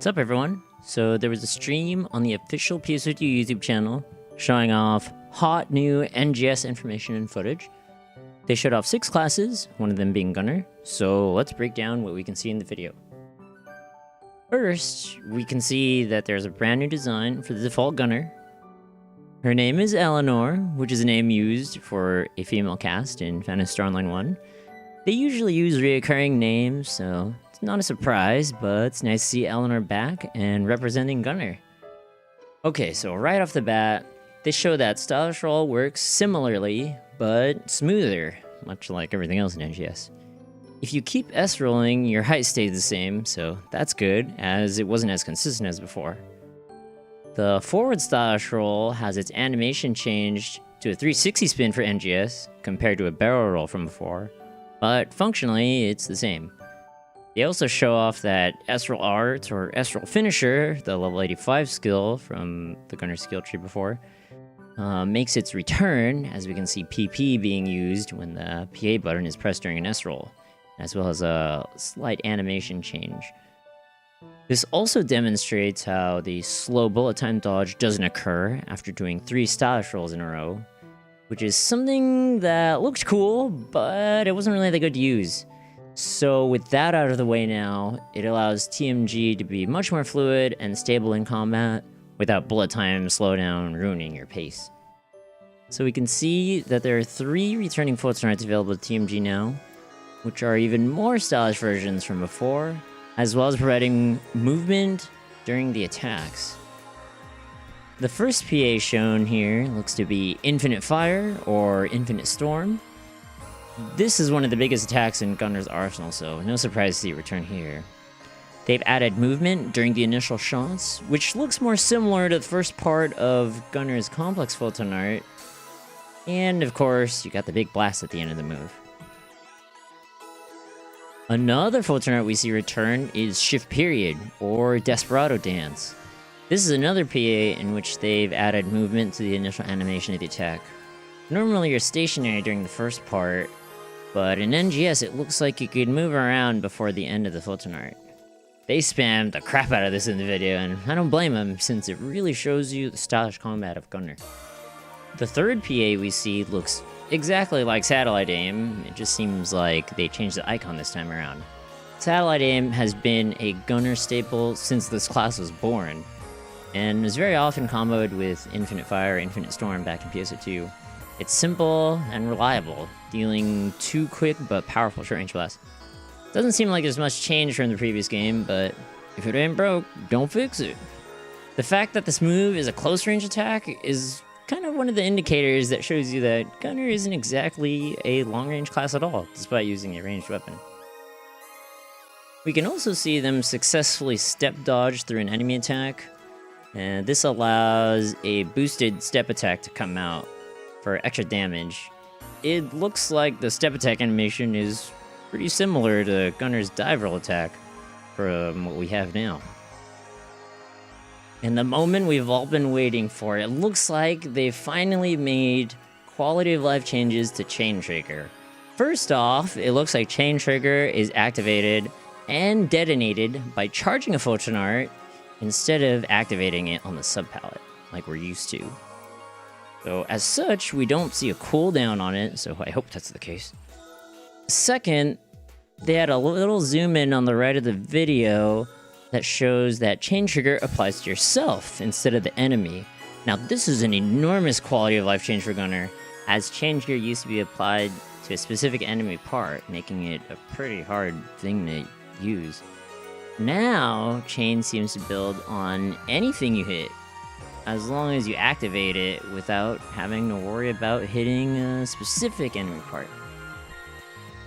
What's up, everyone? So there was a stream on the official PSO2 YouTube channel showing off hot new NGS information and footage. They showed off 6 classes, one of them being Gunner, so let's break down what we can see in the video. First, we can see that there's a brand new design for the default Gunner. Her name is Eleanor, which is a name used for a female cast in Phantasy Star Online 1. They usually use reoccurring names, so it's not a surprise, but it's nice to see Eleanor back and representing Gunner. Okay, so right off the bat, they show that stylish roll works similarly, but smoother, much like everything else in NGS. If you keep S rolling, your height stays the same, so that's good, as it wasn't as consistent as before. The forward stylish roll has its animation changed to a 360 spin for NGS, compared to a barrel roll from before, but functionally, it's the same. They also show off that S-Roll Arts, or S-Roll Finisher, the level 85 skill from the Gunner skill tree before, makes its return, as we can see PP being used when the PA button is pressed during an S-Roll, as well as a slight animation change. This also demonstrates how the slow bullet time dodge doesn't occur after doing 3 stylish rolls in a row, which is something that looked cool, but it wasn't really that good to use. So with that out of the way now, it allows TMG to be much more fluid and stable in combat without bullet time slowdown ruining your pace. So we can see that there are 3 returning Photon Arts available to TMG now, which are even more stylish versions from before, as well as providing movement during the attacks. The first PA shown here looks to be Infinite Fire, or Infinite Storm. This is one of the biggest attacks in Gunner's arsenal, so no surprise to see it return here. They've added movement during the initial shots, which looks more similar to the first part of Gunner's complex Photon Art. And of course, you got the big blast at the end of the move. Another Photon Art we see return is Shift Period, or Desperado Dance. This is another PA in which they've added movement to the initial animation of the attack. Normally you're stationary during the first part, but in NGS it looks like you could move around before the end of the Photon Art. They spammed the crap out of this in the video, and I don't blame them, since it really shows you the stylish combat of Gunner. The third PA we see looks exactly like Satellite Aim, it just seems like they changed the icon this time around. Satellite Aim has been a Gunner staple since this class was born, and is very often comboed with Infinite Fire or Infinite Storm back in PSO2. It's simple and reliable, dealing 2 quick but powerful short-range blasts. Doesn't seem like there's much change from the previous game, but if it ain't broke, don't fix it. The fact that this move is a close-range attack is kind of one of the indicators that shows you that Gunner isn't exactly a long-range class at all, despite using a ranged weapon. We can also see them successfully step dodge through an enemy attack, and this allows a boosted step attack to come out for extra damage. It looks like the step attack animation is pretty similar to Gunner's dive roll attack from what we have now. And the moment we've all been waiting for, it looks like they've finally made quality of life changes to Chain Trigger. First off, it looks like Chain Trigger is activated and detonated by charging a Photon Art instead of activating it on the sub-palette, like we're used to. So as such, we don't see a cooldown on it, so I hope that's the case. Second, they had a little zoom in on the right of the video that shows that Chain Trigger applies to yourself instead of the enemy. Now this is an enormous quality of life change for Gunner, as Chain Trigger used to be applied to a specific enemy part, making it a pretty hard thing to use. Now, Chain seems to build on anything you hit, as long as you activate it without having to worry about hitting a specific enemy part.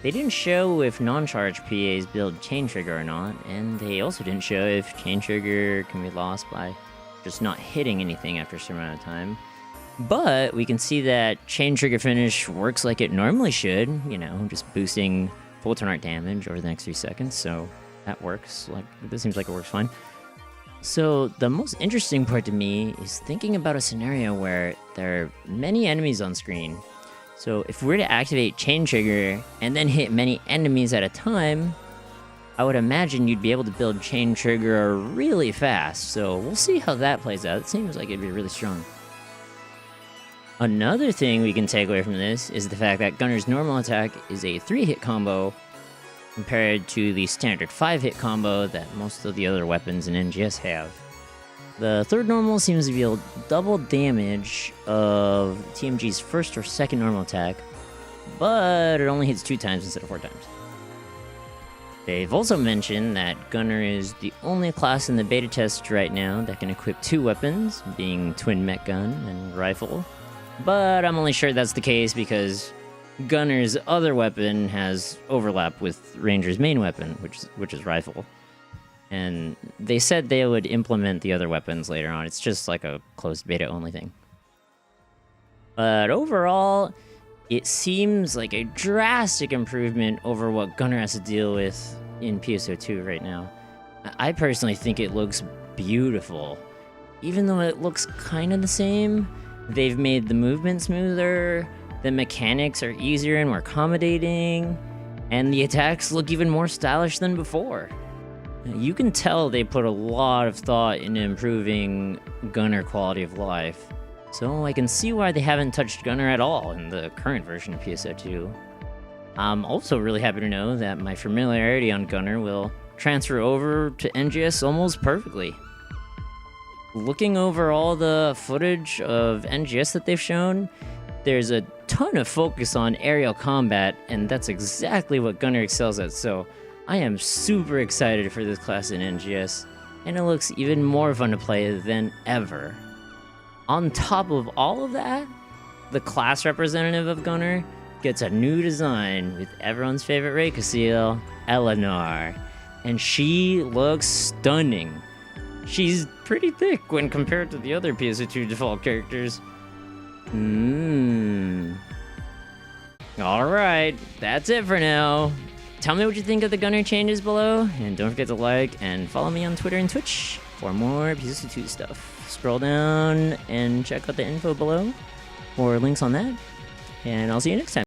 They didn't show if non-charged PAs build Chain Trigger or not, and they also didn't show if Chain Trigger can be lost by just not hitting anything after a certain amount of time. But we can see that Chain Trigger Finish works like it normally should, you know, just boosting Photon Art damage over the next 3 seconds, so that works. This seems like it works fine. So the most interesting part to me is thinking about a scenario where there are many enemies on screen. So if we were to activate Chain Trigger and then hit many enemies at a time, I would imagine you'd be able to build Chain Trigger really fast, so we'll see how that plays out. It seems like it'd be really strong. Another thing we can take away from this is the fact that Gunner's normal attack is a 3-hit combo compared to the standard 5-hit combo that most of the other weapons in NGS have. The third normal seems to deal double damage of TMG's first or second normal attack, but it only hits 2 times instead of 4 times. They've also mentioned that Gunner is the only class in the beta test right now that can equip 2 weapons, being Twin Mech Gun and Rifle, but I'm only sure that's the case because Gunner's other weapon has overlap with Ranger's main weapon, which is Rifle. And they said they would implement the other weapons later on. It's just like a closed beta only thing. But overall, it seems like a drastic improvement over what Gunner has to deal with in PSO2 right now. I personally think it looks beautiful. Even though it looks kind of the same, they've made the movement smoother, the mechanics are easier and more accommodating, and the attacks look even more stylish than before. You can tell they put a lot of thought into improving Gunner quality of life, so I can see why they haven't touched Gunner at all in the current version of PSO2. I'm also really happy to know that my familiarity on Gunner will transfer over to NGS almost perfectly. Looking over all the footage of NGS that they've shown, there's a ton of focus on aerial combat, and that's exactly what Gunner excels at, so I am super excited for this class in NGS, and it looks even more fun to play than ever. On top of all of that, the class representative of Gunner gets a new design with everyone's favorite Rayka seal, Eleanor, and she looks stunning. She's pretty thick when compared to the other PSO2 default characters. Alright, that's it for now. Tell me what you think of the Gunner changes below, and don't forget to like and follow me on Twitter and Twitch for more PSO2 stuff. Scroll down and check out the info below for links on that, and I'll see you next time.